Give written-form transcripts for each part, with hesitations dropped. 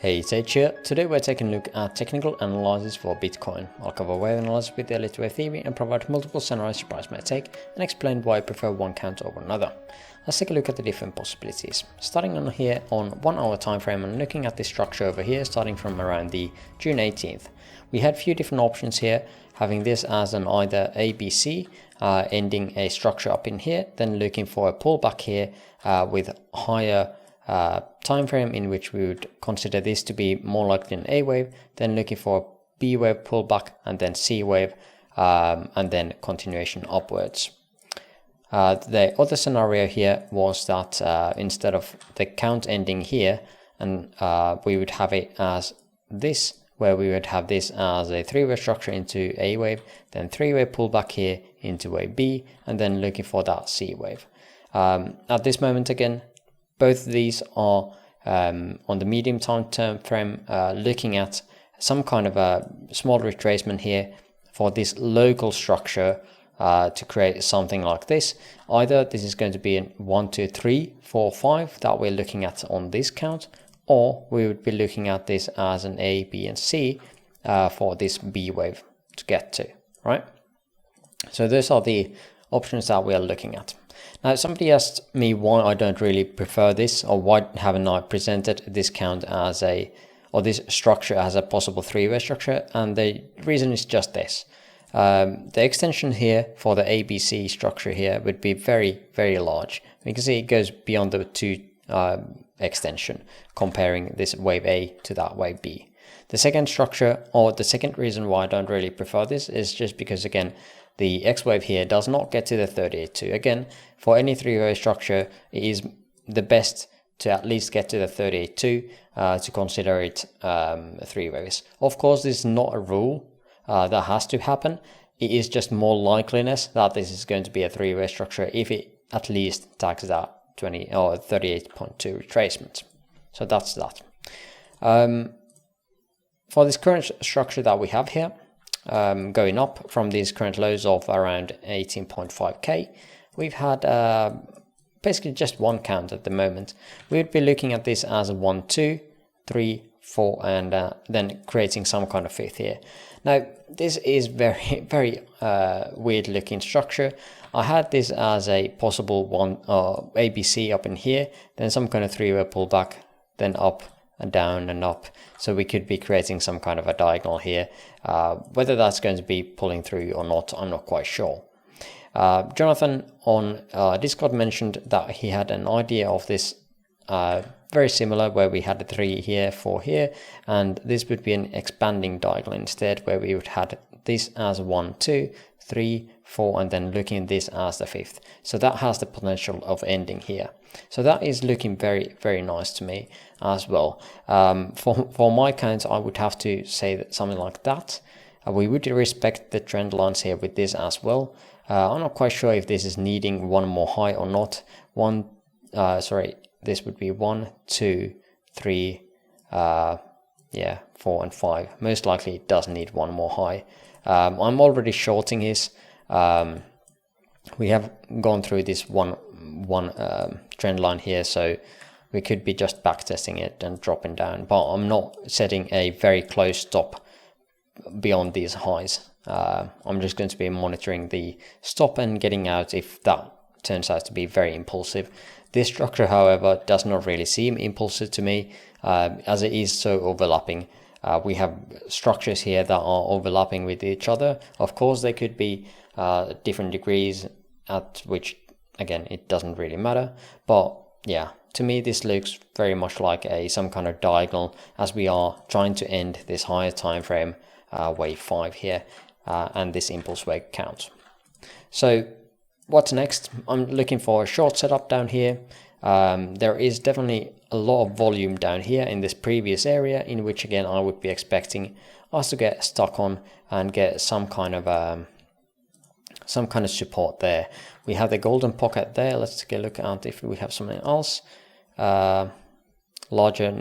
Hey, it's H here. Today we're taking a look at technical analysis for Bitcoin. I'll cover wave analysis with the Elliott Wave theory and provide multiple scenarios your price might take and explain why I prefer one count over another. Let's take a look at the different possibilities. Starting on here on 1 hour time frame and looking at the structure over here starting from around the June 18th. We had a few different options here, having this as an either ABC, ending a structure up in here, then looking for a pullback here with higher time frame in which we would consider this to be more likely an A wave, then looking for a B wave pullback and then C wave and then continuation upwards. The other scenario here was that instead of the count ending here, and we would have it as this, where we would have this as a three-way structure into A wave, then three-way pullback here into a B, and then looking for that C wave. At this moment again, both of these are on the medium time frame, looking at some kind of a small retracement here for this local structure to create something like this. Either this is going to be in 1, 2, 3, 4, 5 that we're looking at on this count, or we would be looking at this as an A, B, and C for this B wave to get to, right? So those are the options that we are looking at. Now, somebody asked me why I don't really prefer this, or why haven't I presented this count as or this structure as a possible three-way structure, and the reason is just this. The extension here for the ABC structure here would be very, very large. You can see it goes beyond the 2 extension, comparing this wave A to that wave B. The second structure, or the second reason why I don't really prefer this, is just because, again, the X wave here does not get to the 38.2. Again, for any three-way structure, it is the best to at least get to the 38.2 to consider it three waves. Of course, this is not a rule that has to happen. It is just more likeliness that this is going to be a three-way structure if it at least tags that 20 or 38.2 retracement. So that's that. For this current structure that we have here, going up from these current lows of around 18.5k, we've had basically just one count at the moment. We would be looking at this as a 1, 2, 3, 4, and then creating some kind of fifth here. Now, this is very, very weird looking structure. I had this as a possible one ABC up in here, then some kind of three-way pullback, then up and down and up. So we could be creating some kind of a diagonal here. Whether that's going to be pulling through or not, I'm not quite sure. Jonathan on Discord mentioned that he had an idea of this very similar, where we had a 3 here, 4 here, and this would be an expanding diagonal instead, where we would have this as 1, 2, 3, 4, and then looking at this as the fifth. So that has the potential of ending here. So that is looking very, very nice to me as well. For my count, I would have to say that something like that. We would respect the trend lines here with this as well. I'm not quite sure if this is needing one more high or not. This would be 1, 2, 3, 4 and 5. Most likely it does need one more high. I'm already shorting his. We have gone through this one trend line here, so we could be just backtesting it and dropping down, but I'm not setting a very close stop beyond these highs. I'm just going to be monitoring the stop and getting out if that turns out to be very impulsive. This structure, however, does not really seem impulsive to me, as it is so overlapping. We have structures here that are overlapping with each other. Of course, they could be different degrees, at which, again, it doesn't really matter. But yeah, to me, this looks very much like some kind of diagonal, as we are trying to end this higher time frame, wave 5 here, and this impulse wave count. So what's next? I'm looking for a short setup down here. There is definitely a lot of volume down here in this previous area, in which again I would be expecting us to get stuck on and get some kind of support there. We have the golden pocket there. Let's take a look at if we have something else. Larger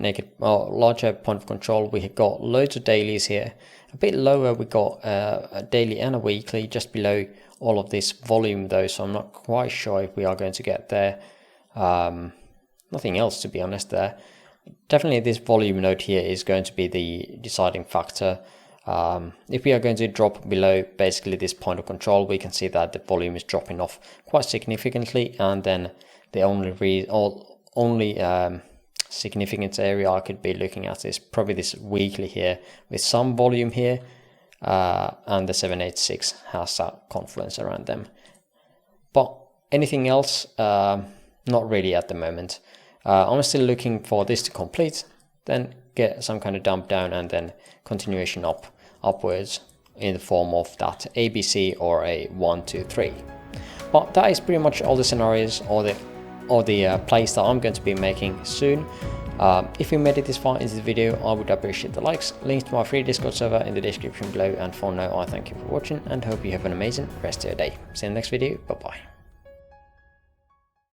point of control. We have got loads of dailies here. A bit lower, we got a daily and a weekly, just below all of this volume though, so I'm not quite sure if we are going to get there. Nothing else, to be honest, there. definitely this volume node here is going to be the deciding factor. If we are going to drop below basically this point of control, we can see that the volume is dropping off quite significantly, and then the only significant area I could be looking at is probably this weekly here with some volume here, and the 786 has that confluence around them. But anything else, not really at the moment. I'm still looking for this to complete, then get some kind of dump down, and then continuation upwards in the form of that ABC or a 1, 2, 3. But that is pretty much all the scenarios or the plays that I'm going to be making soon. If you made it this far into the video, I would appreciate the likes. Links to my free Discord server in the description below, and for now I thank you for watching and hope you have an amazing rest of your day. See you in the next video. Bye bye.